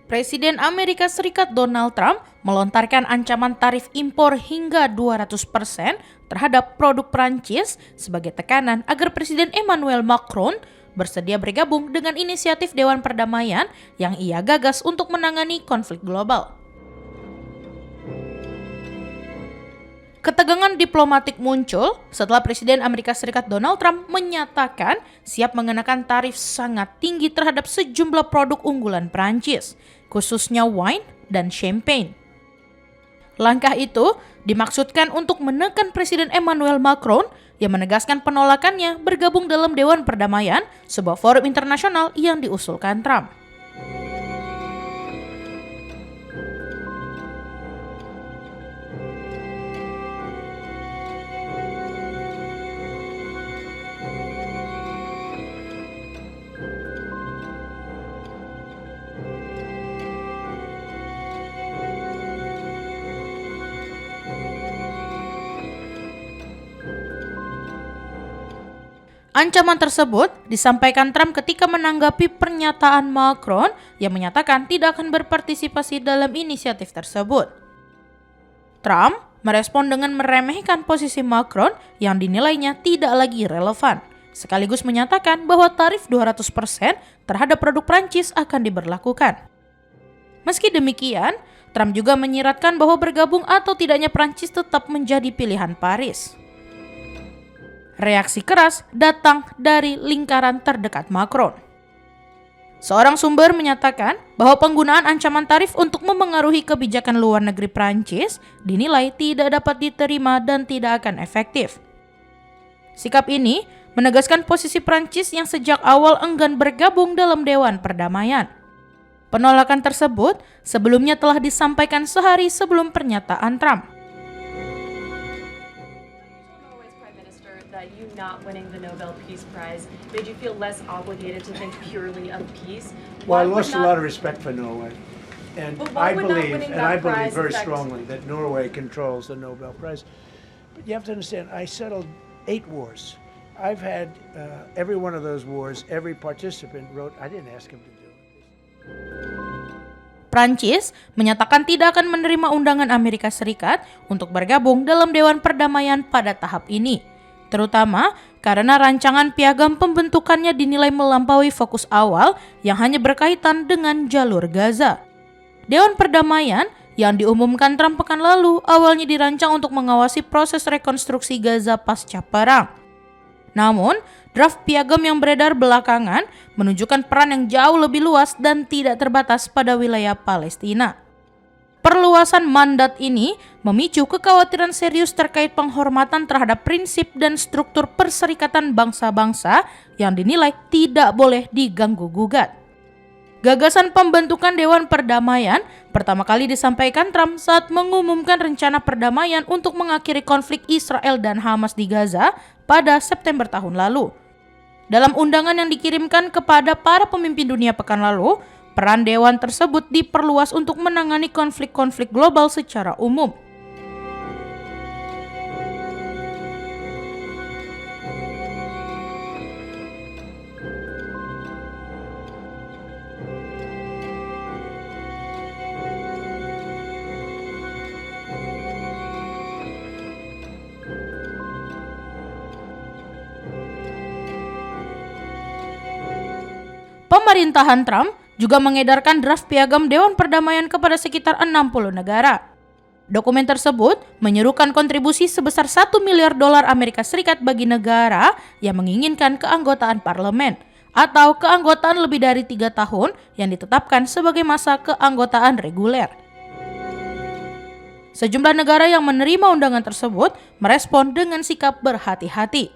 Presiden Amerika Serikat Donald Trump melontarkan ancaman tarif impor hingga 200% terhadap produk Prancis sebagai tekanan agar Presiden Emmanuel Macron bersedia bergabung dengan inisiatif Dewan Perdamaian yang ia gagas untuk menangani konflik global. Ketegangan diplomatik muncul setelah Presiden Amerika Serikat Donald Trump menyatakan siap mengenakan tarif sangat tinggi terhadap sejumlah produk unggulan Prancis, khususnya wine dan champagne. Langkah itu dimaksudkan untuk menekan Presiden Emmanuel Macron yang menegaskan penolakannya bergabung dalam Dewan Perdamaian, sebuah forum internasional yang diusulkan Trump. Ancaman tersebut disampaikan Trump ketika menanggapi pernyataan Macron yang menyatakan tidak akan berpartisipasi dalam inisiatif tersebut. Trump merespon dengan meremehkan posisi Macron yang dinilainya tidak lagi relevan, sekaligus menyatakan bahwa tarif 200% terhadap produk Prancis akan diberlakukan. Meski demikian, Trump juga menyiratkan bahwa bergabung atau tidaknya Prancis tetap menjadi pilihan Paris. Reaksi keras datang dari lingkaran terdekat Macron. Seorang sumber menyatakan bahwa penggunaan ancaman tarif untuk memengaruhi kebijakan luar negeri Prancis dinilai tidak dapat diterima dan tidak akan efektif. Sikap ini menegaskan posisi Prancis yang sejak awal enggan bergabung dalam Dewan Perdamaian. Penolakan tersebut sebelumnya telah disampaikan sehari sebelum pernyataan Trump. That you not winning the Nobel Peace Prize made you feel less obligated to think purely of peace? Well, I lost a lot of respect for Norway. And I believe very affect strongly that Norway controls the Nobel Prize. But you have to understand, I settled 8 wars. I've had every one of those wars, every participant wrote, I didn't ask him to do it. Prancis menyatakan tidak akan menerima undangan Amerika Serikat untuk bergabung dalam Dewan Perdamaian pada tahap ini, terutama karena rancangan piagam pembentukannya dinilai melampaui fokus awal yang hanya berkaitan dengan jalur Gaza. Dewan Perdamaian yang diumumkan Trump pekan lalu awalnya dirancang untuk mengawasi proses rekonstruksi Gaza pasca perang. Namun, draft piagam yang beredar belakangan menunjukkan peran yang jauh lebih luas dan tidak terbatas pada wilayah Palestina. Perluasan mandat ini memicu kekhawatiran serius terkait penghormatan terhadap prinsip dan struktur perserikatan bangsa-bangsa yang dinilai tidak boleh diganggu-gugat. Gagasan pembentukan Dewan Perdamaian pertama kali disampaikan Trump saat mengumumkan rencana perdamaian untuk mengakhiri konflik Israel dan Hamas di Gaza pada September tahun lalu. Dalam undangan yang dikirimkan kepada para pemimpin dunia pekan lalu, peran Dewan tersebut diperluas untuk menangani konflik-konflik global secara umum. Pemerintahan Trump juga mengedarkan draft piagam Dewan Perdamaian kepada sekitar 60 negara. Dokumen tersebut menyerukan kontribusi sebesar $1 miliar Amerika Serikat bagi negara yang menginginkan keanggotaan parlemen atau keanggotaan lebih dari 3 tahun yang ditetapkan sebagai masa keanggotaan reguler. Sejumlah negara yang menerima undangan tersebut merespon dengan sikap berhati-hati.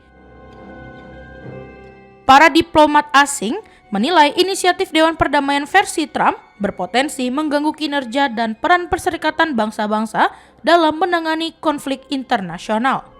Para diplomat asing menilai inisiatif Dewan Perdamaian versi Trump berpotensi mengganggu kinerja dan peran perserikatan bangsa-bangsa dalam menangani konflik internasional.